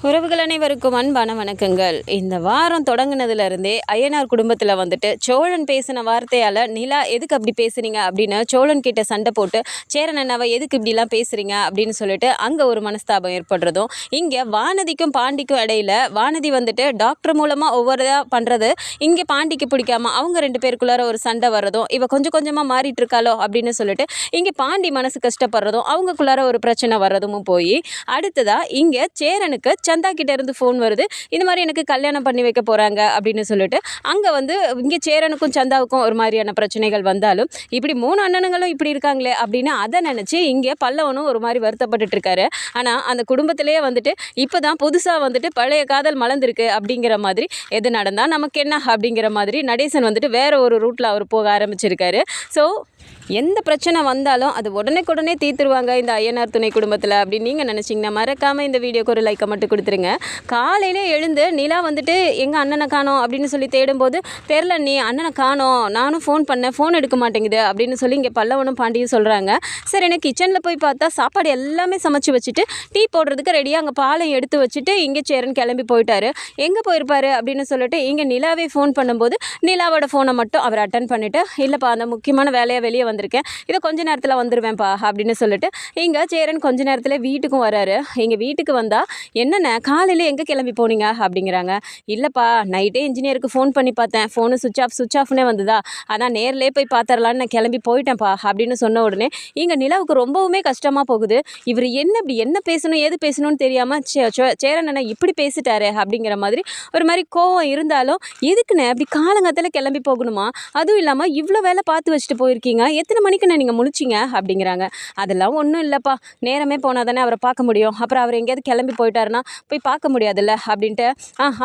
உறவுகள் அனைவருக்கும் அன்பான வணக்கங்கள். இந்த வாரம் தொடங்கினதுலேருந்தே ஐயனார் குடும்பத்தில் வந்துட்டு சோழன் பேசின வார்த்தையால் நிலா எதுக்கு அப்படி பேசுகிறீங்க அப்படின்னு சோழன் கிட்ட சண்டை போட்டு சேரன் அண்ணாவை எதுக்கு இப்படிலாம் பேசுகிறீங்க அப்படின்னு சொல்லிட்டு அங்கே ஒரு மனஸ்தாபம் ஏற்படுறதும், இங்கே வானதிக்கும் பாண்டிக்கும் இடையில வானதி வந்துட்டு டாக்டர் மூலமாக ஒவ்வொருதாக பண்ணுறது இங்கே பாண்டிக்கு பிடிக்காம அவங்க ரெண்டு பேருக்குள்ளார ஒரு சண்டை வர்றதும், இவ கொஞ்சம் கொஞ்சமாக மாறிட்டு இருக்காளோ அப்படின்னு சொல்லிட்டு இங்கே பாண்டி மனசு கஷ்டப்படுறதும், அவங்களுக்குள்ளார ஒரு பிரச்சனை வர்றதும் போய் அடுத்ததாக இங்கே சேரனுக்கு சந்தா கிட்ட இருந்து ஃபோன் வருது. இந்த மாதிரி எனக்கு கல்யாணம் பண்ணி வைக்க போகிறாங்க அப்படின்னு சொல்லிட்டு அங்கே வந்து இங்கே சேரனுக்கும் சந்தாவுக்கும் ஒரு மாதிரியான பிரச்சனைகள் வந்தாலும் இப்படி 3 அண்ணனுங்களும் இப்படி இருக்காங்களே அப்படின்னு அதை நினச்சி இங்கே பல்லவனும் ஒரு மாதிரி வருத்தப்பட்டுட்டு இருக்காரு. ஆனால் அந்த குடும்பத்திலேயே வந்துட்டு இப்போ தான் புதுசாக வந்துட்டு பழைய காதல் மலர்ந்துருக்கு அப்படிங்கிற மாதிரி எது நடந்தால் நமக்கு என்ன அப்படிங்கிற மாதிரி நடேசன் வந்துட்டு வேற ஒரு ரூட்டில் அவர் போக ஆரம்பிச்சிருக்காரு. ஸோ எந்த பிரச்சனை வந்தாலும் அது உடனே தீர்த்துருவாங்க இந்த ஐயனார் துணை குடும்பத்தில் அப்படின்னு நீங்கள் நினச்சிங்கன்னா மறக்காமல் இந்த வீடியோக்கு ஒரு லைக்கை மட்டும் கொடுத்துருங்க. காலையிலே எழுந்து நிலா வந்துட்டு எங்கள் அண்ணனை காணோம் அப்படின்னு சொல்லி தேடும்போது தெரில நீ அண்ணனை காணோம், நானும் ஃபோன் பண்ணேன், ஃபோன் எடுக்க மாட்டேங்குது அப்படின்னு சொல்லி இங்கே பல்லவனும் பாண்டியும் சொல்கிறாங்க. சரி எனக்கு கிச்சனில் போய் பார்த்தா சாப்பாடு எல்லாமே சமைச்சு வச்சுட்டு டீ போடுறதுக்கு ரெடியாக அங்கே பாலையும் எடுத்து வச்சுட்டு இங்கே சேரன் கிளம்பி போயிட்டாரு. எங்கே போயிருப்பாரு அப்படின்னு சொல்லிட்டு இங்கே நிலாவே ஃபோன் பண்ணும்போது நிலாவோட ஃபோனை மட்டும் அவர் அட்டன் பண்ணிவிட்டு இல்லைப்பா அந்த முக்கியமான வேலையாக வெளியே வந்திருக்கேன், இதை கொஞ்ச நேரத்தில் வந்துடுவேன்ப்பா அப்படின்னு சொல்லிட்டு இங்கே சேரன் கொஞ்ச நேரத்தில் வீட்டுக்கும் வராரு. இங்கே வீட்டுக்கு வந்தால் என்னென்ன காலையில் எங்கே கிளம்பி போனீங்க அப்படிங்கிறாங்க. இல்லைப்பா நைட்டே இன்ஜினியருக்கு ஃபோன் பண்ணி பார்த்தேன், ஃபோனு சுவிச் ஆஃப்னே வந்ததா, அதான் நேர்லேயே போய் பார்த்துடலான்னு நான் கிளம்பி போயிட்டேன்ப்பா அப்படின்னு சொன்ன உடனே இங்கே நிலாவுக்கு ரொம்பவுமே கஷ்டமாக போகுது. இவர் இப்படி என்ன பேசணும் ஏது பேசணும்னு தெரியாமல் சேரன் அண்ணா இப்படி பேசிட்டாரு அப்படிங்கிற மாதிரி ஒரு மாதிரி கோவம் இருந்தாலும் எதுக்குண்ணே அப்படி காலங்காத்தில் கிளம்பி போகணுமா, அதுவும் இல்லாமல் இவ்வளோ வேலை பார்த்து வச்சுட்டு போயிருக்கீங்க, எத்தனை மணிக்குண்ணே நீங்கள் முழிச்சிங்க அப்படிங்கிறாங்க. அதெல்லாம் ஒன்றும் இல்லைப்பா, நேரமே போனால் தானே அவரை பார்க்க முடியும், அப்புறம் அவர் எங்கேயாவது கிளம்பி போயிட்டாருன்னா போய் பார்க்க முடியாதுல்ல அப்படின்ட்டு.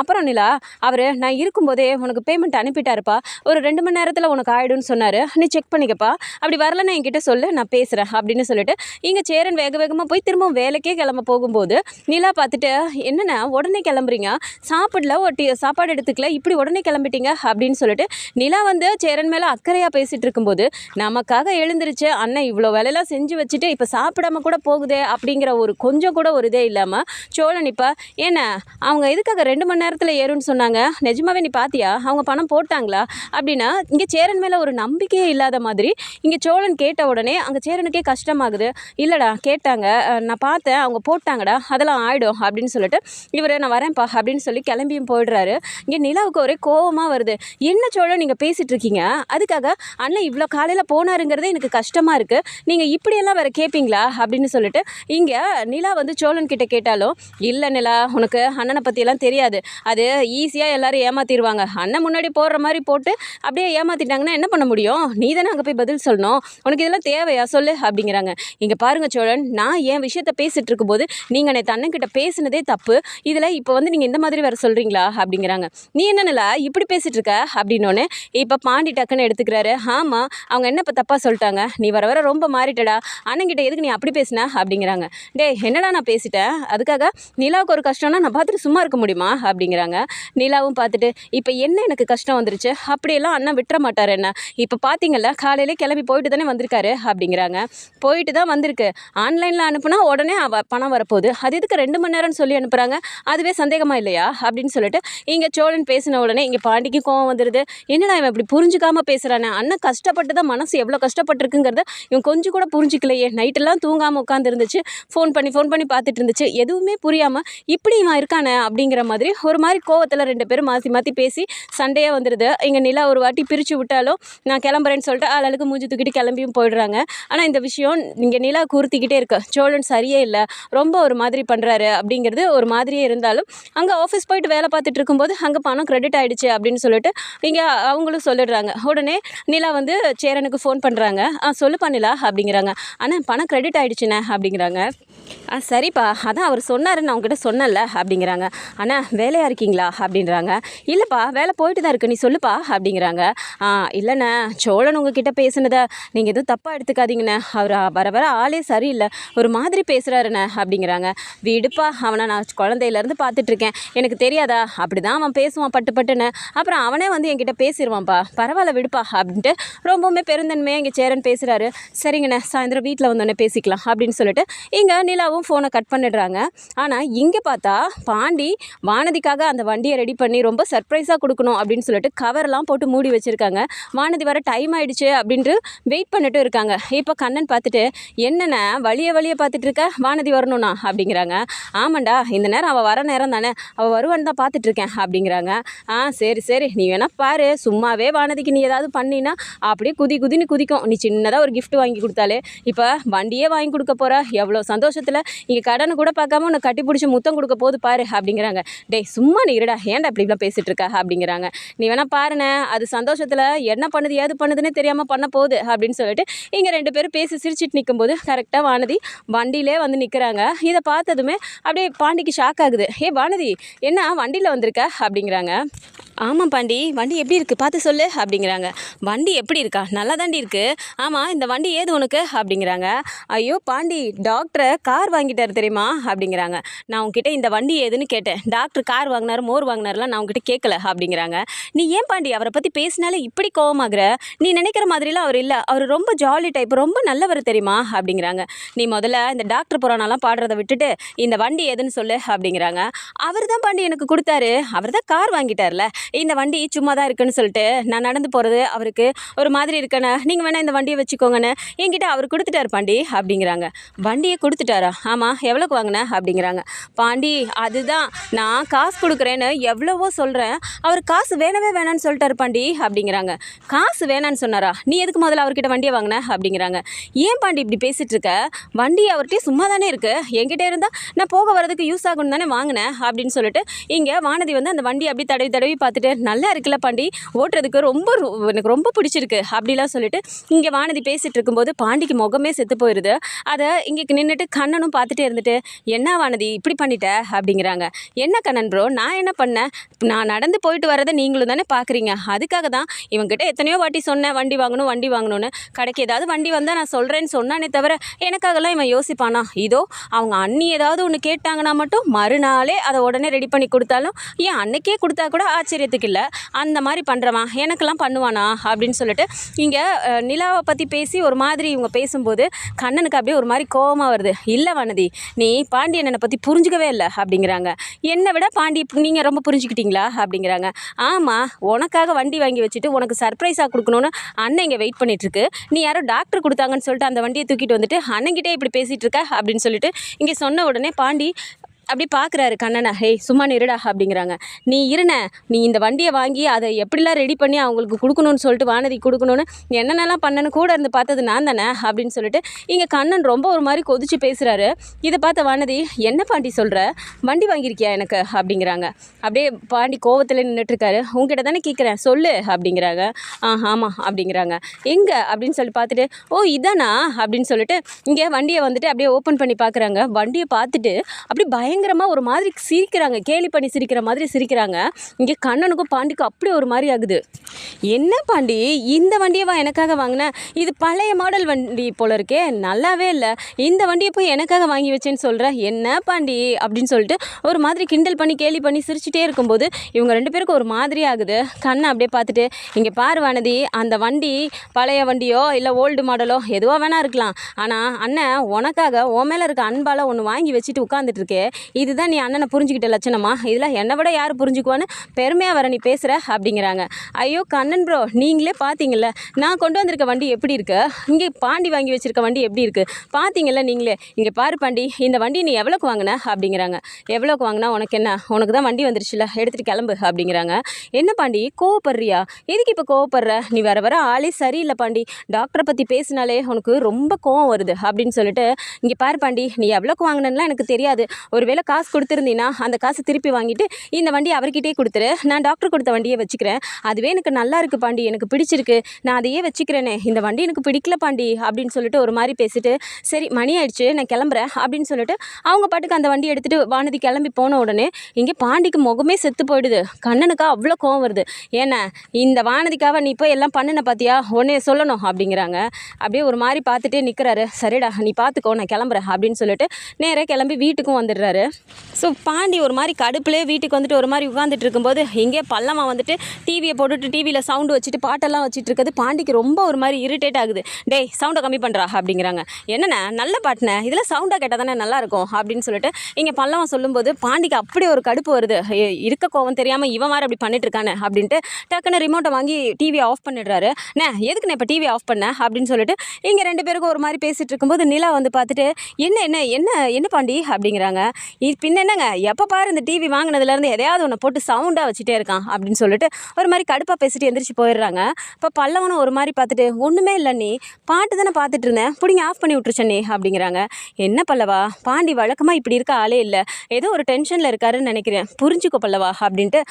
அப்புறம் நிலா அவர் நான் இருக்கும்போதே உனக்கு பேமெண்ட் அனுப்பிட்டாருப்பா, ஒரு 2 மணி நேரத்தில் உனக்கு ஆகிடும்னு சொன்னார், நீ செக் பண்ணிக்கப்பா, அப்படி வரலன்னா என்கிட்ட சொல்லு நான் பேசுகிறேன் அப்படின்னு சொல்லிட்டு இங்கே சேரன் வேகமாக போய் திரும்பவும் வேலைக்கே கிளம்ப போகும்போது நிலா பார்த்துட்டு என்னென்ன உடனே கிளம்புறீங்க, சாப்பாடு எடுத்துக்கல, இப்படி உடனே கிளம்பிட்டீங்க அப்படின்னு சொல்லிட்டு நிலா வந்து சேரன் மேலே அக்கறையாக பேசிகிட்டு இருக்கும்போது நமக்காக எழுந்திருச்சு அண்ணன் இவ்வளோ வேலையெல்லாம் செஞ்சு வச்சுட்டு இப்போ சாப்பிடாம கூட போகுதே அப்படிங்கிற ஒரு கொஞ்சம் கூட ஒரு இதே இல்லாமல் சோழன் இப்போ ஏன்னா அவங்க எதுக்காக 2 மணி நேரத்தில் ஏறும்னு சொன்னாங்க, நிஜமாவே நீ பார்த்தியா, அவங்க பணம் போட்டாங்களா அப்படின்னா இங்கே சேரன் மேலே ஒரு நம்பிக்கையே இல்லாத மாதிரி இங்கே சோழன் கேட்ட உடனே அங்கே சேரனுக்கே கஷ்டமாகுது. இல்லைடா கேட்டாங்க, நான் பார்த்தேன், அவங்க போட்டாங்கடா, அதெல்லாம் ஆகிடும் அப்படின்னு சொல்லிட்டு இவர் நான் வரேன்ப்பா அப்படின்னு சொல்லி கிளம்பியும் போயிடுறாரு. இங்கே நிலாவுக்கு ஒரே கோவமாக வருது. என்ன சோழன் நீங்கள் பேசிகிட்டு இருக்கீங்க, அதுக்காக அண்ணன் இவ்வளோ காலையில் போனாருங்கிறதே எனக்கு கஷ்டமாக இருக்குது, நீங்கள் இப்படியெல்லாம் வேறு கேட்பீங்களா அப்படின்னு சொல்லிட்டு இங்கே நிலா வந்து சோழன் கிட்ட கேட்டாலும் இல்லை நிலா உனக்கு அண்ணனை பற்றியெல்லாம் தெரியாது, அது ஈஸியாக எல்லோரும் ஏமாற்றிடுவாங்க, அண்ணன் முன்னாடி போடுற மாதிரி போட்டு அப்படியே ஏமாற்றிட்டாங்கன்னா என்ன பண்ண முடியும், நீ தானே அங்கே போய் பதில் சொல்லணும், உனக்கு இதெல்லாம் தேவையா சொல்லு அப்படிங்கிறாங்க. இங்கே பாருங்கள் சோழன், நான் என் விஷயத்த பேசிகிட்டு இருக்கும்போது நீங்கள் நேற்று அண்ணன்கிட்ட பேசினதே தப்பு, இதில் இப்போ வந்து நீங்கள் இந்த மாதிரி வேறு சொல்கிறீங்களா அப்படிங்கிறாங்க. நீ என்ன நிலா இப்படி பேசிகிட்டு இருக்க அப்படின்னோடனே இப்போ பாண்டி டக்குன்னு எடுத்துக்கிறாரு. ஆமாம் அவங்க என்ன இப்போ தப்பாக சொல்லிட்டாங்க, நீ வர ரொம்ப மாறிட்டடா, அண்ணன்கிட்ட எதுக்கு நீ அப்படி பேசின அப்படிங்கிறாங்க. டே என்னடா நான் பேசிட்டேன், அதுக்காக நிலாவுக்கு ஒரு கஷ்டம்னா நான் பார்த்துட்டு சும்மா இருக்க முடியுமா அப்படிங்கிறாங்க. நிலாவும் பார்த்துட்டு இப்போ என்ன எனக்கு கஷ்டம் வந்துருச்சு, அப்படியெல்லாம் அண்ணன் விட்டுற மாட்டார், என்ன இப்போ பார்த்தீங்கல்ல காலையிலே கிளம்பி போயிட்டு தானே வந்திருக்காரு அப்படிங்கிறாங்க. போயிட்டு தான் வந்திருக்கு, ஆன்லைனில் அனுப்புனா உடனே பணம் வரப்போகுது, அது எதுக்கு 2 மணி நேரம்னு சொல்லி அனுப்புகிறாங்க, அதுவே சந்தேகமாக இல்லையா அப்படின்னு சொல்லிட்டு இங்கே சோழன் பேசின உடனே இங்கே பாண்டிக்கு கோவம் வந்துடுது. என்னடா இவன் இப்படி புரிஞ்சுக்காம பேசுகிறானே, அண்ணன் கஷ்டப்பட்டு தான் மனசு எவ்வளோ கஷ்டப்பட்டுருக்குங்கிறத இவன் கொஞ்சம் கூட புரிஞ்சிக்கலையே, நைட்டெல்லாம் தூங்காமல் உட்காந்துருந்துச்சு, ஃபோன் பண்ணி பார்த்துட்டு இருந்துச்சு, எதுவுமே புரியாமல் இப்படி இவன் இருக்கானே அப்படிங்கிற மாதிரி ஒரு மாதிரி கோவத்தில் 2 பேரும் மாற்றி பேசி சண்டையாக வந்துடுது. இங்கே நிலா ஒரு வாட்டி பிரித்து விட்டாலும் நான் கிளம்புறேன்னு சொல்லிட்டு ஆளுக்கு மூஞ்சி தூக்கிட்டு கிளம்பியும் போயிடுறாங்க. ஆனால் இந்த விஷயம் இங்கே நிலா கூர்த்திக்கிட்டே இருக்கு, சோழன் சரியே இல்லை, ரொம்ப ஒரு மாதிரி பண்ணுறாரு அப்படிங்கிறது ஒரு மாதிரியே இருந்தாலும் அங்கே ஆஃபீஸ் போயிட்டு வேலை பார்த்துட்டு இருக்கும்போது அங்கே பணம் கிரெடிட் ஆகிடுச்சு அப்படின்னு சொல்லிட்டு இங்கே அவங்களும் சொல்லிடுறாங்க. உடனே நிலா வந்து சேரனுக்கு ஃபோன் பண்ணுறாங்க. சொல்லுப்பா நிலா அப்படிங்கிறாங்க. ஆனால் பணம் கிரெடிட் ஆகிடுச்சுண்ணே அப்படிங்கிறாங்க. சரிப்பா அதான் அவர் சொன்னார், நான் உங்ககிட்ட சொன்னல அப்படிங்கிறாங்க. அண்ணா வேலையாக இருக்கீங்களா அப்படின்றாங்க. இல்லைப்பா வேலை போயிட்டு தான் இருக்கு, நீ சொல்லுப்பா அப்படிங்கிறாங்க. இல்லைண்ணே சோழன் உங்ககிட்ட பேசுனதை நீங்கள் எதுவும் தப்பாக எடுத்துக்காதீங்கண்ணே, அவர் வர ஆளே சரியில்லை, ஒரு மாதிரி பேசுகிறாருண்ணே அப்படிங்கிறாங்க. விடுப்பா அவனை நான் குழந்தையிலேருந்து பார்த்துட்ருக்கேன், எனக்கு தெரியாதா, அப்படி தான் அவன் பேசுவான் பட்டுன்னு, அப்புறம் அவனே வந்து என்கிட்ட பேசிடுவான்ப்பா, பரவாயில்ல விடுப்பா அப்படின்ட்டு ரொம்பவுமே பெருந்தன்மையாக இங்கே சேரன் பேசுகிறாரு. சரிங்கண்ணே சாயந்தரம் வீட்டில் வந்தோடனே பேசிக்கலாம் அப்படின்னு சொல்லிட்டு இங்கே நிலாவும் ஃபோனை கட் பண்ணிடுறாங்க. ஆனால் இங்கே பார்த்தா பாண்டி வானதிக்காக அந்த வண்டியை ரெடி பண்ணி ரொம்ப சர்ப்ரைஸாக கொடுக்கணும் அப்படின்னு சொல்லிட்டு கவர்லாம் போட்டு மூடி வச்சுருக்காங்க. வானதி வர டைம் ஆயிடுச்சு அப்படின்ட்டு வெயிட் பண்ணிட்டு இருக்காங்க. இப்போ கண்ணன் பார்த்துட்டு, என்னென்ன வழிய பார்த்துட்டு இருக்க, வானதி வரணும்னா அப்படிங்கிறாங்க. ஆமாண்டா, இந்த நேரம் அவள் வர நேரம் தானே, அவள் வருவான்னு தான் பார்த்துட்டு இருக்கேன் அப்படிங்கிறாங்க. சரி நீ வேணா பாரு, சும்மாவே வானதிக்கு நீ ஏதாவது பண்ணினா அப்படியே குதின்னு குதிக்கும். நீ சின்னதாக ஒரு gift வாங்கி கொடுத்தாலே இப்போ வண்டியே வாங்கி கொடுக்க போகிற, எவ்வளோ சந்தோஷத்தில் இங்கே கடனை கூட பார்க்காம உன்னை கட்டி பிடிச்சி முத்தம் கொடுக்க போது பாரு அப்படிங்கிறாங்க. டேய் சும்மா நீ இருடா, ஏன்டா இப்படிலாம் பேசிகிட்டு இருக்க அப்படிங்கிறாங்க. நீ வேணா பாருண்ணே, அது சந்தோஷத்தில் என்ன பண்ணுது ஏது பண்ணுதுன்னு தெரியாமல் பண்ண போகுது அப்படின்னு சொல்லிட்டு இங்கே 2 பேரும் பேசி சிரிச்சிட்டு நிற்கும்போது கரெக்டாக வானதி வண்டியிலே வந்து நிற்கிறாங்க. இதை பார்த்ததுமே அப்படியே பாண்டிக்கு ஷாக் ஆகுது. வானதி, என்ன வண்டியில் வந்திருக்க அப்படிங்கிறாங்க. ஆமாம் பாண்டி, வண்டி எப்படி இருக்குது பார்த்து சொல்லு அப்படிங்கிறாங்க. வண்டி எப்படி இருக்கா, நல்லா தாண்டி இருக்குது. ஆமாம், இந்த வண்டி ஏது உனக்கு அப்படிங்கிறாங்க. ஐயோ பாண்டி, டாக்டரை கார் வாங்கிட்டார் தெரியுமா அப்படிங்கிறாங்க. நான் உங்ககிட்ட இந்த வண்டி ஏதுன்னு கேட்டேன், டாக்டர் கார் வாங்கினார் மோர் வாங்கினார்லாம் நான் உங்ககிட்ட கேட்கல அப்படிங்கிறாங்க. நீ ஏன் பாண்டி அவரை பற்றி பேசினாலே இப்படி கோவமாகற, நீ நினைக்கிற மாதிரிலாம் அவர் இல்லை, அவர் ரொம்ப ஜாலி டைப், ரொம்ப நல்லவர் தெரியுமா அப்படிங்கிறாங்க. நீ முதல்ல இந்த டாக்டர் புராணம்லாம் பாடுறதை விட்டுட்டு இந்த வண்டி ஏதுன்னு சொல்லு அப்படிங்கிறாங்க. அவர் தான் பாண்டி எனக்கு கொடுத்தாரு, அவர் தான் கார் வாங்கிட்டார்ல, இந்த வண்டி சும்மா தான் இருக்குன்னு சொல்லிட்டு நான் நடந்து போகிறது அவருக்கு ஒரு மாதிரி இருக்குன்னு, நீங்கள் வேணால் இந்த வண்டியை வச்சுக்கோங்கன்னு என்கிட்ட அவர் கொடுத்துட்டார் பாண்டி அப்படிங்கிறாங்க. வண்டியை கொடுத்துட்டாரா? ஆமாம், எவ்வளோக்கு வாங்கின அப்படிங்கிறாங்க. பாண்டி, அதுதான் நான் காசு கொடுக்குறேன்னு எவ்வளவோ சொல்கிறேன், அவர் காசு வேணவே வேணான்னு சொல்லிட்டாரு பாண்டி அப்படிங்கிறாங்க. காசு வேணான்னு சொன்னாரா? நீ எதுக்கு முதல்ல அவர்கிட்ட வண்டியை வாங்கின அப்படிங்கிறாங்க. ஏன் பாண்டி இப்படி பேசிகிட்டு இருக்க, வண்டி அவர்கிட்ட சும்மா தானே இருக்குது, என்கிட்ட இருந்தால் நான் போக வரதுக்கு யூஸ் ஆகும்னு தானே வாங்கினேன் அப்படின்னு சொல்லிட்டு இங்கே வானதி வந்து அந்த வண்டி அப்படி தடவி பார்த்துட்டு, நல்லா இருக்குல்ல பாண்டி, ஓட்டுறதுக்கு எனக்கு ரொம்ப பிடிச்சிருக்கு அப்படிலாம் சொல்லிட்டு இங்கே வானதி பேசிகிட்டு இருக்கும்போது பாண்டிக்கு முகமே செத்து போயிடுது. அதை இங்கே நின்றுட்டு கண்ணனும் பார்த்துட்டே இருந்துட்டு, என்ன வானதி இப்படி பண்ணிட்ட அப்படிங்கிறாங்க. என்ன கண்ணன் ப்ரோ, நான் என்ன பண்ணேன், நான் நடந்து போயிட்டு வரதை நீங்களும் தானே பார்க்குறீங்க, அதுக்காக தான் இவங்ககிட்ட எத்தனையோ வாட்டி சொன்னேன் வண்டி வாங்கணும்னு. கடைக்கு ஏதாவது வண்டி வந்தால் நான் சொல்கிறேன்னு சொன்னானே தவிர எனக்காகலாம் இவன் யோசிப்பானா? இதோ அவங்க அண்ணி ஏதாவது ஒன்று கேட்டாங்கன்னா மட்டும் மறுநாளே அதை உடனே ரெடி பண்ணி கொடுத்தாலும், ஏன் அன்னைக்கே கொடுத்தா கூட ஆச்சரியத்துக்கு இல்லை, அந்த மாதிரி பண்ணுறவான் எனக்கெல்லாம் பண்ணுவானா அப்படின்னு சொல்லிட்டு இங்கே நிலாவை பற்றி பேசி ஒரு மாதிரி இவங்க பேசும்போது கண்ணனுக்கு அப்படியே ஒரு மாதிரி கோபமாக வருது. இல்லை வானதி, நீ பாண்டியனை பற்றி புரிஞ்சுக்கவே இல்லை அப்படிங்கிறாங்க. என்னை விட பாண்டி நீங்கள் ரொம்ப புரிஞ்சுக்கிட்டீங்களா அப்படிங்கிறாங்க. ஆமாம், உனக்காக வண்டி வாங்கி வச்சுட்டு உனக்கு சர்ப்ரைஸாக கொடுக்கணுன்னு அண்ணன் இங்கே வெயிட் பண்ணிகிட்ருக்கு, நீ யாரோ டாக்டர் கொடுத்தாங்கன்னு சொல்லிட்டு அந்த வண்டியை தூக்கிட்டு வந்துட்டு அண்ணன்கிட்டே இப்படி பேசிகிட்டு இருக்க அப்படின்னு சொல்லிட்டு இங்கே சொன்ன உடனே பாண்டி அப்படி பார்க்குறாரு கண்ணனை. சும்மா இருடா அப்படிங்கிறாங்க. நீ நீ இந்த வண்டியை வாங்கி அதை எப்படிலாம் ரெடி பண்ணி அவங்களுக்கு கொடுக்கணும்னு சொல்லிட்டு வானதி கொடுக்கணும்னு என்னென்னலாம் பண்ணனு கூட இருந்து பார்த்தது நான் தானே அப்படின்னு சொல்லிட்டு இங்கே கண்ணன் ரொம்ப ஒரு மாதிரி கொதிச்சு பேசுகிறாரு. இதை பார்த்த வானதி, என்ன பாண்டி சொல்கிற, வண்டி வாங்கியிருக்கியா எனக்கு அப்படிங்கிறாங்க. அப்படியே பாண்டி கோவத்தில் நின்றுட்டுருக்காரு. உங்ககிட்ட தானே கேட்குறேன் சொல்லு அப்படிங்கிறாங்க. ஆமாம் அப்படிங்கிறாங்க. எங்கே அப்படின்னு சொல்லி பார்த்துட்டு, ஓ இதானா அப்படின்னு சொல்லிட்டு இங்கே வண்டியை வந்துட்டு அப்படியே ஓப்பன் பண்ணி பார்க்குறாங்க. வண்டியை பார்த்துட்டு அப்படி பயங்கரமாக ஒரு மாதிரி சிரிக்கிறாங்க, கேலி பண்ணி சிரிக்கிற மாதிரி சிரிக்கிறாங்க. இங்கே கண்ணனுக்கும் பாண்டிக்கும் அப்படி ஒரு மாதிரி ஆகுது. என்ன பாண்டி, இந்த வண்டியவா எனக்காக வாங்கினேன், இது பழைய மாடல் வண்டி போல இருக்கே, நல்லாவே இல்லை, இந்த வண்டியை போய் எனக்காக வாங்கி வச்சேன்னு சொல்கிற, என்ன பாண்டி அப்படின்னு சொல்லிட்டு ஒரு மாதிரி கிண்டல் பண்ணி கேலி பண்ணி சிரிச்சிட்டே இருக்கும்போது இவங்க 2 பேருக்கும் ஒரு மாதிரி ஆகுது. கண்ணை அப்படியே பார்த்துட்டு, இங்கே பாரு வானதி, அந்த வண்டி பழைய வண்டியோ இல்லை ஓல்டு மாடலோ எதுவாக வேணா இருக்கலாம், ஆனால் அண்ணன் உனக்காக உன் மேலே இருக்க அன்பால் ஒன்று வாங்கி வச்சுட்டு உட்காந்துட்டு இருக்கே, இதுதான் நீ அண்ணனை புரிஞ்சுக்கிட்ட லட்சணமா, இதில் என்னை விட யார் புரிஞ்சுக்குவான்னு பெருமையாக வர நீ பேசுகிற அப்படிங்கிறாங்க. ஐயோ கண்ணன் ப்ரோ, நீங்களே பார்த்தீங்கல்ல நான் கொண்டு வந்திருக்க வண்டி எப்படி இருக்கு, இங்கே பாண்டி வாங்கி வச்சுருக்க வண்டி எப்படி இருக்குது பார்த்தீங்கல்ல நீங்களே, இங்கே பாரு பாண்டி, இந்த வண்டி நீ எவ்வளோக்கு வாங்கின அப்படிங்கிறாங்க. எவ்வளோக்கு வாங்கினா உனக்கு என்ன, உனக்கு தான் வண்டி வந்துருச்சுல, எடுத்துகிட்டு கிளம்பு அப்படிங்கிறாங்க. என்ன பாண்டி கோவப்படுறியா, எதுக்கு இப்போ கோவப்படுற, நீ வர ஆளே சரியில்லை பாண்டி, டாக்டரை பற்றி பேசினாலே உனக்கு ரொம்ப கோவம் வருது அப்படின்னு சொல்லிட்டு, இங்கே பாரு பாண்டி, நீ எவ்வளோக்கு வாங்கினேன்லாம் எனக்கு தெரியாது, ஒருவேளை காசு கொடுத்துருந்தீங்கன்னா அந்த காசு திருப்பி வாங்கிட்டு இந்த வண்டியை அவர்கிட்டே கொடுத்துரு, நான் டாக்டர் கொடுத்த வண்டியை வச்சுக்கிறேன், அதுவே எனக்கு நல்லா இருக்குது பாண்டி, எனக்கு பிடிச்சிருக்கு, நான் அதையே வச்சுக்கிறேனே, இந்த வண்டி எனக்கு பிடிக்கல பாண்டி அப்படின்னு சொல்லிட்டு ஒரு மாதிரி பேசிட்டு, சரி மணி ஆயிடுச்சு நான் கிளம்புறேன் அப்படின்னு சொல்லிட்டு அவங்க பாட்டுக்கு அந்த வண்டி எடுத்துகிட்டு வானதி கிளம்பி போன உடனே இங்கே பாண்டிக்கு முகமே செத்து போயிடுது. கண்ணனுக்கா அவ்வளோ கோவம் வருது. ஏன்னா இந்த வானதிக்காக நீ போய் எல்லாம் பண்ணுன பார்த்தியா, உடனே சொல்லணும் அப்படிங்கிறாங்க. அப்படியே ஒரு மாதிரி பார்த்துட்டே நிற்கிறாரு. சரிடா நீ பார்த்துக்கோ நான் கிளம்புறேன் அப்படின்னு சொல்லிட்டு நேராக கிளம்பி வீட்டுக்கும் வந்துடுறாரு. ஸோ பாண்டி ஒரு மாதிரி கடுப்புலேயே வீட்டுக்கு வந்துட்டு ஒரு மாதிரி உட்காந்துட்டு இருக்கும்போது இங்கே பல்லம்மா வந்துட்டு டிவியை போட்டுட்டு டிவியில் சவுண்டு வச்சுட்டு பாட்டெல்லாம் வச்சுட்டு இருக்குது. பாண்டிக்கு ரொம்ப ஒரு மாதிரி இரிட்டேட் ஆகுது. டேய் சவுண்டை கம்மி பண்ணுறா அப்படிங்கிறாங்க. என்னண்ணே நல்ல பாட்டுண்ணே, இதெல்லாம் சவுண்டாக கேட்டால் தானே நல்லாயிருக்கும் அப்படின்னு சொல்லிட்டு இங்கே பல்லம்மா சொல்லும்போது பாண்டிக்கு அப்படி ஒரு கடுப்பு வருது. இருக்க கோவம் தெரியாமல் இவன் வேறு அப்படி பண்ணிட்டு இருக்கானே அப்படின்ட்டு டக்குன்னு ரிமோட்டை வாங்கி டிவியை ஆஃப் பண்ணிடுறாரு. எதுக்குண்ணே இப்போ டிவி ஆஃப் பண்ண அப்படின்னு சொல்லிட்டு இங்கே 2 பேருக்கும் ஒரு மாதிரி பேசிகிட்டு இருக்கும்போது நிலா வந்து பார்த்துட்டு என்ன என்ன என்ன என்ன பாண்டி அப்படிங்கிறாங்க. பின்ன என்னங்க எப்போ பாரு இந்த டிவி வாங்கினதுலேருந்து எதையாவது ஒன்று போட்டு சவுண்டாக வச்சுட்டே இருக்கான் அப்படின்னு சொல்லிட்டு ஒரு மாதிரி கடுப்பாக பேசிட்டு எந்திரிச்சு போயிடுறாங்க. இப்போ பல்லவனும் ஒரு மாதிரி பார்த்துட்டு ஒன்றுமே இல்லை நீ பாட்டு தானே பார்த்துட்டு இருந்தேன், பிடிங்க ஆஃப் பண்ணி விட்டுருச்சண்ணே அப்படிங்கிறாங்க. என்ன பல்லவா, பாண்டி வழக்கமாக இப்படி இருக்க ஆளே இல்லை, ஏதோ ஒரு டென்ஷனில் இருக்காருன்னு நினைக்கிறேன், புரிஞ்சுக்கோ பல்லவா அப்படின்ட்டு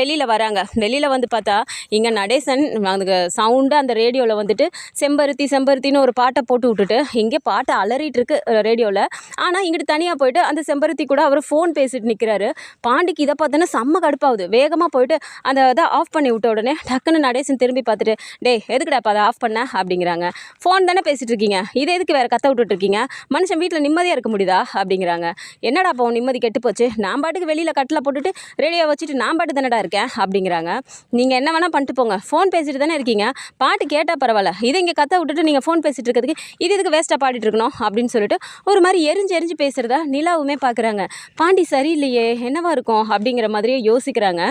வெளியில் வராங்க. வெளியில் வந்து பார்த்தா இங்கே நடேசன் அந்த சவுண்டாக அந்த ரேடியோவில் வந்துட்டு செம்பருத்தி செம்பருத்தின்னு ஒரு பாட்டை போட்டு விட்டுட்டு இங்கே பாட்டை அலறிட்டு இருக்கு ரேடியோவில். ஆனால் இங்கிட்டு தனியாக போயிட்டு அந்த செம்பருத்தி கூட அவர் ஃபோன் பேசிட்டு நிற்கிறாரு. பாண்டிக்கு இதை பார்த்தோன்னா செம்ம கடுப்பாகுது. வேகமாக போயிட்டு அந்த இதை ஆஃப் பண்ணி விட்ட உடனே டக்குன்னு நடேசன் திரும்பி பார்த்துட்டு டேய் எதுக்குடாப்பா அதை ஆஃப் பண்ண அப்படிங்கிறாங்க. ஃபோன் தானே பேசிகிட்டு இருக்கீங்க, இதை எதுக்கு வேறு கத்த விட்டுட்ருக்கீங்க, மனுஷன் வீட்டில் நிம்மதியாக இருக்க முடியுதா அப்படிங்கிறாங்க. என்னடா அப்போ நிம்மதி கெட்டு போச்சு, நான் பாட்டுக்கு வெளியில் கட்டில் போட்டுட்டு ரேடியோ வச்சுட்டு நான் பாட்டு தானடா இருக்கேன் அப்படிங்கிறாங்க. நீங்கள் என்ன வேணால் பண்ணிட்டு போங்க, ஃபோன் பேசிட்டு தானே இருக்கீங்க, பாட்டு கேட்டால் பரவாயில்ல, இதை இங்கே கத்த விட்டுட்டு நீங்கள் ஃபோன் பேசிகிட்டு இருக்கிறதுக்கு இது இதுக்கு வேஸ்ட்டாக பாடிட்டு இருக்கணும் அப்படின்னு சொல்லிட்டு ஒரு மாதிரி எரிஞ்சு பேசுகிறதா நிலாவுமே பார்க்குறாங்க. பாண்டி சரியில்லையே, என்னவா இருக்கும் அப்படிங்கிற மாதிரியே யோசிக்கிறாங்க.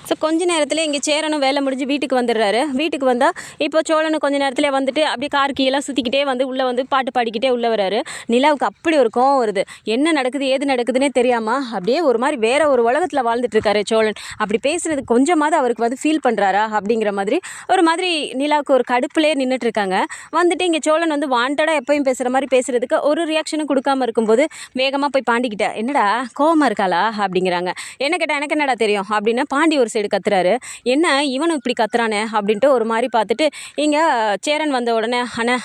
ஸோ கொஞ்ச நேரத்தில் இங்கே சேரனும் வேலை முடிஞ்சு வீட்டுக்கு வந்துடுறாரு. வீட்டுக்கு வந்தால் இப்போ சோழனும் கொஞ்ச நேரத்தில் வந்துட்டு அப்படியே கார் கீழே சுற்றிக்கிட்டே வந்து உள்ளே வந்து பாட்டு பாடிக்கிட்டே உள்ளே வராரு. நிலாவுக்கு அப்படி ஒரு கோவம் வருது. என்ன நடக்குது ஏது நடக்குதுன்னே தெரியாமல் அப்படியே ஒரு மாதிரி வேற ஒரு உலகத்தில் வாழ்ந்துட்டுருக்காரு சோழன். அப்படி பேசுகிறது கொஞ்சமாவது அவருக்கு வந்து ஃபீல் பண்ணுறாரா அப்படிங்கிற மாதிரி ஒரு மாதிரி நிலாவுக்கு ஒரு கடுப்புலேயே நின்றுட்டுருக்காங்க. வந்துட்டு இங்கே சோழன் வந்து வாண்டடாக எப்பயும் பேசுகிற மாதிரி பேசுகிறதுக்கு ஒரு ரியாக்ஷனும் கொடுக்காமல் இருக்கும்போது வேகமாக போய் பாண்டிக்கிட்ட என்னடா கோவமாக இருக்காளா அப்படிங்கிறாங்க. என்ன கேட்டால் எனக்கு என்னடா தெரியும் அப்படின்னு பாண்டி ஒரு சைடு கத்துறாரு. என்ன இவனும் இப்படி கத்துறானே அப்படின்ட்டு ஒரு மாதிரி பார்த்துட்டு இங்கே சேரன் வந்த உடனே அண்ணே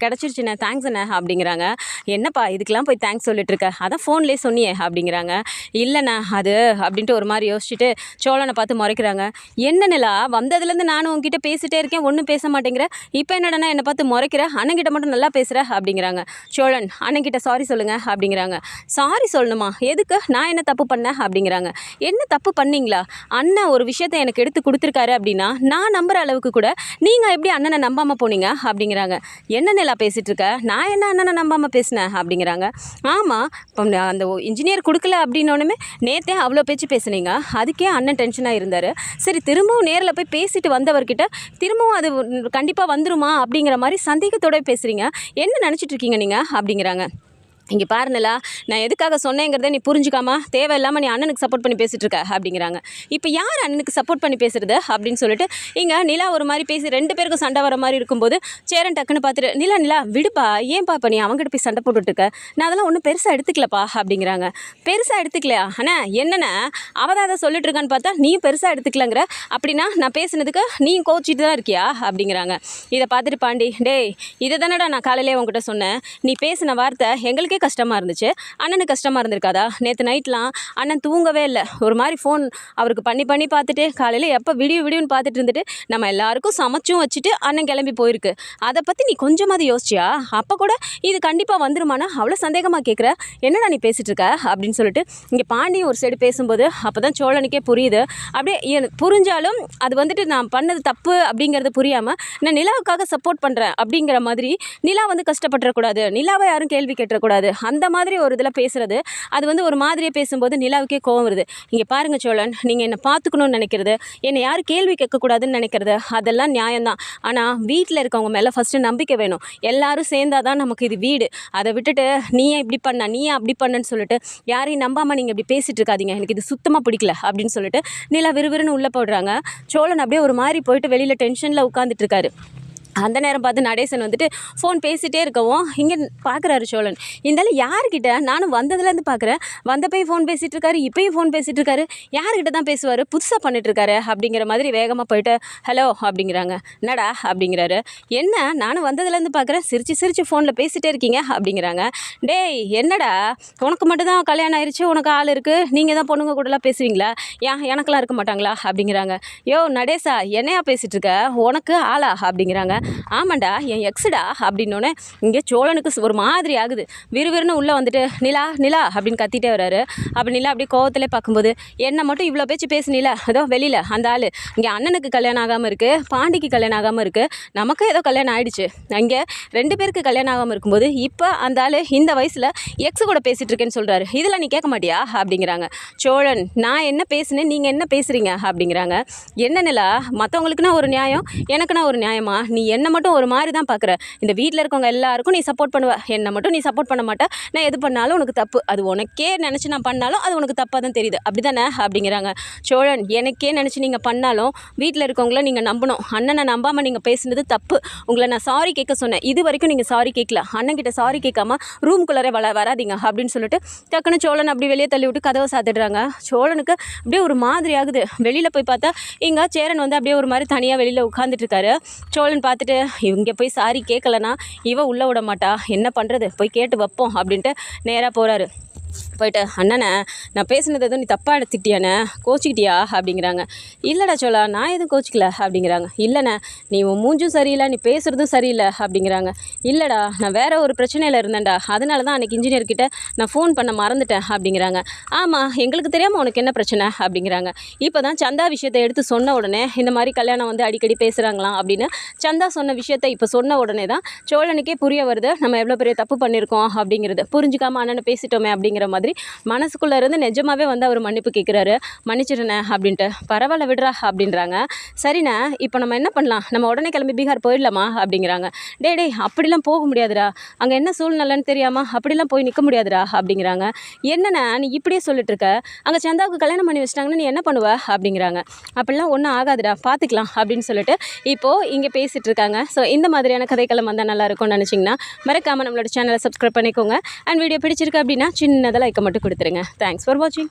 கிடச்சிருச்சுண்ணே தேங்க்ஸ் அண்ணே அப்படிங்கிறாங்க. என்னப்பா இதுக்கெல்லாம் போய் தேங்க்ஸ் சொல்லிட்டு இருக்க, அதான் ஃபோன்லேயே சொன்னியே அப்படிங்கிறாங்க. இல்லைண்ணா அது அப்படின்ட்டு ஒரு மாதிரி யோசிச்சுட்டு சோழனை பார்த்து முறைக்கிறாங்க. என்ன நிலா வந்ததுலேருந்து நானும் உங்ககிட்ட பேசிட்டே இருக்கேன், ஒன்றும் பேச மாட்டேங்கிற, இப்போ என்னடனா என்னை பார்த்து முறைக்கிற, அண்ணன்கிட்ட மட்டும் நல்லா பேசுகிற அப்படிங்கிறாங்க. சோழன் அண்ணன்கிட்ட சாரி சொல்லுங்க அப்படிங்கிறாங்க. சாரி சொல்லணுமா, எதுக்கு, நான் என்ன தப்பு பண்ணேன் அப்படிங்கிறாங்க. என்ன தப்பு பண்ணீங்களா, அண்ணன் ஒரு விஷயத்தை எனக்கு எடுத்து கொடுத்துருக்காரு அப்படின்னா நான் நம்புற அளவுக்கு கூட நீங்கள் எப்படி அண்ணனை நம்பாமல் போனீங்க அப்படிங்கிறாங்க. என்ன நிலா பேசிகிட்டு இருக்க, நான் என்ன அண்ணனை நம்பாமல் பேசினேன் அப்படிங்கிறாங்க. ஆமாம் இப்போ அந்த இன்ஜினியர் கொடுக்கல அப்படின்னோடனே நேற்றே அவ்வளோ பேச்சு பேசுனீங்க, அதுக்கே அண்ணன் டென்ஷனாக இருந்தார். சரி திரும்பவும் நேரில் போய் பேசிட்டு வந்தவர்கிட்ட திரும்பவும் அது கண்டிப்பாக வந்துருமா அப்படிங்கிற மாதிரி சந்தேகத்தோடு பேசுகிறீங்க, என்ன நினச்சிட்டு இருக்கீங்க நீங்கள் அப்படிங்கிறாங்க. இங்கே பாருங்களா, நான் எதுக்காக சொன்னேங்கிறத நீ புரிஞ்சுக்காம தேவையில்லாமல் நீ அண்ணனுக்கு சப்போர்ட் பண்ணி பேசிகிட்டு இருக்க அப்படிங்கிறாங்க. இப்போ யார் அண்ணனுக்கு சப்போர்ட் பண்ணி பேசுறது அப்படின்னு சொல்லிட்டு இங்கே நிலா ஒரு மாதிரி பேசி 2 பேருக்கும் சண்டை வர மாதிரி இருக்கும்போது சேரன் டக்குன்னு பார்த்துட்டு நிலா விடுப்பா, ஏன்பா இப்போ நீ அவங்ககிட்ட போய் சண்டை போட்டுட்ருக்க, நான் அதெல்லாம் ஒன்றும் பெருசாக எடுத்துக்கலப்பா அப்படிங்கிறாங்க. பெருசாக எடுத்துக்கலையா அண்ணா, என்னென்ன அவள் அதை சொல்லிட்டு இருக்கான்னு பார்த்தா நீயும் பெருசாக எடுத்துக்கலங்கிற, அப்படின்னா நான் பேசுனதுக்கு நீயும் கோச்சிட்டு தான் இருக்கியா அப்படிங்கிறாங்க. இதை பார்த்துட்டு பாண்டி டேய் இதை தானடா நான் காலையிலே உங்ககிட்ட சொன்னேன், நீ பேசின வார்த்தை எங்களுக்கே கஷ்டமாக இருந்துச்சு, அண்ணனுக்கு கஷ்டமாக இருந்திருக்காதா, நேற்று நைட்லாம் அண்ணன் தூங்கவே இல்லை, ஒரு மாதிரி ஃபோன் அவருக்கு பண்ணி பார்த்துட்டு காலையில் எப்போ விடியுன்னு பார்த்துட்டு இருந்துட்டு நம்ம எல்லாருக்கும் சமைச்சும் வச்சுட்டு அண்ணன் கிளம்பி போயிருக்கு, அதை பற்றி நீ கொஞ்சமாவது யோசிச்சியா, அப்போ கூட இது கண்டிப்பாக வந்துருமானா அவ்வளோ சந்தேகமாக கேட்குற, என்னடா நீ பேசிகிட்டு இருக்க அப்படின்னு சொல்லிட்டு இங்கே பாண்டியும் ஒரு சைடு பேசும்போது அப்போ தான் சோழனுக்கே புரியுது. அப்படியே புரிஞ்சாலும் அது வந்துட்டு நான் பண்ணது தப்பு அப்படிங்கிறது புரியாமல் நான் நிலாவுக்காக சப்போர்ட் பண்ணுறேன் அப்படிங்கிற மாதிரி நிலா வந்து கஷ்டப்பட்டுறக்கூடாது, நிலாவை யாரும் கேள்வி கேட்டுறக்கூடாது அந்த மாதிரி ஒரு இதில் பேசுகிறது, அது வந்து ஒரு மாதிரியே பேசும்போது நிலாவுக்கே கோவம் வருது. இங்கே பாருங்கள் சோழன், நீங்கள் என்னை பார்த்துக்கணும்னு நினைக்கிறது, என்னை யாரும் கேள்வி கேட்கக்கூடாதுன்னு நினைக்கிறது அதெல்லாம் நியாயம்தான். ஆனால் வீட்டில் இருக்கவங்க மேலே ஃபஸ்ட்டு நம்பிக்கை வேணும். எல்லாரும் சேர்ந்தால் தான் நமக்கு இது வீடு. அதை விட்டுட்டு நீயே இப்படி பண்ண நீயே அப்படி பண்ணன்னு சொல்லிட்டு யாரையும் நம்பாமல் நீங்கள் இப்படி பேசிகிட்டு இருக்காதீங்க, எனக்கு இது சுத்தமாக பிடிக்கல அப்படின்னு சொல்லிட்டு நிலா விறுவிறுன்னு உள்ளே போடுறாங்க. சோழன் அப்படியே ஒரு மாதிரி போயிட்டு வெளியில் டென்ஷனில் உட்காந்துட்டு இருக்காரு. அந்த நேரம் பார்த்து நடேசன் வந்துட்டு ஃபோன் பேசிகிட்டே இருக்கவும் இங்கே பார்க்குறாரு சோழன். இருந்தாலும் யார்கிட்ட, நானும் வந்ததுலேருந்து பார்க்குறேன், வந்தப்பையும் ஃபோன் பேசிகிட்டு இருக்காரு, இப்போயும் ஃபோன் பேசிகிட்டு இருக்காரு, யார்கிட்ட தான் பேசுவார், புதுசாக பண்ணிட்டுருக்காரு அப்படிங்கிற மாதிரி வேகமாக போயிட்டு ஹலோ அப்படிங்கிறாங்க. என்னடா அப்படிங்கிறாரு. என்ன நானும் வந்ததுலேருந்து பார்க்குறேன் சிரிச்சு ஃபோனில் பேசிகிட்டே இருக்கீங்க அப்படிங்கிறாங்க. டேய் என்னடா உனக்கு மட்டும்தான் கல்யாணம் ஆயிடுச்சு, உனக்கு ஆள் இருக்குது, நீங்கள் தான் பொண்ணுங்க கூடலாம் பேசுவீங்களா, எனக்கெல்லாம் இருக்க மாட்டாங்களா அப்படிங்கிறாங்க. யோ நடேசா என்னையா பேசிகிட்டு இருக்க, உனக்கு ஆளா அப்படிங்கிறாங்க. ஆமாண்டா என் எக்ஸுடா அப்படின்னோடனே இங்கே சோழனுக்கு ஒரு மாதிரி ஆகுது. விறுவிறுன்னு உள்ளே வந்துட்டு நிலா நிலா அப்படின்னு கத்திட்டே வர்றாரு. அப்போ நிலா அப்படியே கோவத்திலே பார்க்கும்போது என்னை மட்டும் இவ்வளோ பேச்சு பேசுனில ஏதோ வெளியில் அந்த ஆள் இங்கே அண்ணனுக்கு கல்யாணம் ஆகாமல் இருக்குது, பாண்டிக்கு கல்யாணம் ஆகாமல் இருக்குது, நமக்கு ஏதோ கல்யாணம் ஆகிடுச்சு, அங்கே 2 பேருக்கு கல்யாணம் ஆகாமல் இருக்கும்போது இப்போ அந்த ஆள் இந்த வயசில் எக்ஸு கூட பேசிகிட்டு இருக்கேன்னு சொல்கிறாரு, இதில் நீ கேட்க மாட்டியா அப்படிங்கிறாங்க. சோழன் நான் என்ன பேசுனேன், நீங்கள் என்ன பேசுகிறீங்க அப்படிங்கிறாங்க. என்ன நிலா மற்றவங்களுக்குன்னா ஒரு நியாயம், எனக்குன்னா ஒரு நியாயமா? நீ என்னை மட்டும் ஒரு மாதிரி தான் பார்க்குற. இந்த வீட்டில் இருக்கவங்க எல்லாருக்கும் நீ சப்போர்ட் பண்ணுவ, என்னை மட்டும் நீ சப்போர்ட் பண்ண மாட்டே. நான் எது பண்ணாலும் உனக்கு தப்பு, அது உனக்கே நினச்சி நான் பண்ணாலும் அது உனக்கு தப்பாக தான் தெரியுது, அப்படி தானே அப்படிங்கிறாங்க. சோழன் எனக்கே நினச்சி நீங்கள் பண்ணாலும் வீட்டில் இருக்கவங்கள நீங்கள் நம்பணும். அண்ணனை நம்பாமல் நீங்கள் பேசுனது தப்பு. உங்களை நான் சாரி கேட்க சொன்னேன், இது வரைக்கும் நீங்கள் சாரி கேட்கல. அண்ணன்கிட்ட சாரி கேட்காம ரூம்குள்ளே வராதீங்க அப்படின்னு சொல்லிட்டு டக்குன்னு சோழன் அப்படி வெளியே தள்ளி விட்டு கதவை சாத்திடுறாங்க. சோழனுக்கு அப்படியே ஒரு மாதிரி ஆகுது. வெளியில் போய் பார்த்தா இங்கே சேரன் வந்து அப்படியே ஒரு மாதிரி தனியாக வெளியில் உட்காந்துட்டு இருக்காரு. சோழன் பார்த்துட்டு இங்கே போய் சாரி கேட்கலன்னா இவ உள்ளே விட மாட்டா, என்ன பண்ணுறது, போய் கேட்டு வைப்போம் அப்படின்ட்டு நேராக போகிறாரு. போயிட்டு அண்ணனை நான் பேசுனது எதுவும் நீ தப்பாக எடுத்துக்கிட்டியாண்ணே, கோச்சிக்கிட்டியா அப்படிங்கிறாங்க. இல்லைடா சோழா நான் எதுவும் கோச்சிக்கல அப்படிங்கிறாங்க. இல்லைண்ணே நீ உன் மூஞ்சும் சரியில்லை, நீ பேசுகிறதும் சரியில்லை அப்படிங்கிறாங்க. இல்லைடா நான் வேறு ஒரு பிரச்சனையில் இருந்தேன்டா, அதனால தான் அன்றைக்கி இன்ஜினியர்கிட்ட நான் ஃபோன் பண்ண மறந்துட்டேன் அப்படிங்கிறாங்க. ஆமாம் எங்களுக்கு தெரியாமல் உனக்கு என்ன பிரச்சனை அப்படிங்கிறாங்க. இப்போ தான் சந்தா விஷயத்தை எடுத்து சொன்ன உடனே இந்த மாதிரி கல்யாணம் வந்து அடிக்கடி பேசுகிறாங்களாம் அப்படின்னு சந்தா சொன்ன விஷயத்தை இப்போ சொன்ன உடனே தான் சோழனுக்கே புரிய வருது நம்ம எவ்வளோ பெரிய தப்பு பண்ணியிருக்கோம் அப்படிங்கிறது. புரிஞ்சுக்காமல் அண்ணனை பேசிட்டோமே அப்படிங்கிற மாதிரி மனசுக்குள்ளே இருந்து நிஜமாவே வந்து அவர் மன்னிப்பு கேட்குறாரு. மன்னிச்சிடுண்ணே அப்படின்ட்டு. பரவாயில்ல விடுறா அப்படின்றாங்க. சரிண்ணே இப்போ நம்ம என்ன பண்ணலாம், நம்ம உடனே கிளம்பி பீகார் போயிடலாமா அப்படிங்கிறாங்க. டே அப்படிலாம் போக முடியாதுடா, அங்கே என்ன சூழ்நிலைன்னு தெரியாமல் அப்படிலாம் போய் நிற்க முடியாதுடா அப்படிங்கிறாங்க. என்னண்ணே நீ இப்படியே சொல்லிட்டு இருக்க, அங்கே சந்தாவுக்கு கல்யாணம் பண்ணி வச்சிட்டாங்கன்னா நீ என்ன பண்ணுவ அப்படிங்கிறாங்க. அப்படிலாம் ஒன்றும் ஆகாதுடா பார்த்துக்கலாம் அப்படின்னு சொல்லிட்டு இப்போது இங்கே பேசிகிட்டு இருக்காங்க. ஸோ இந்த மாதிரியான கதைக்களம் வந்தால் நல்லா இருக்கும்னு நினச்சிங்கன்னா மறக்காமல் நம்மளோட சேனலை சப்ஸ்கிரைப் பண்ணிக்கோங்க. அண்ட் வீடியோ பிடிச்சிருக்கு அப்படின்னா சின்னதாக லைக்கை மட்டும் கொடுத்துருங்க. தேங்க்ஸ் ஃபார் வாட்சிங்.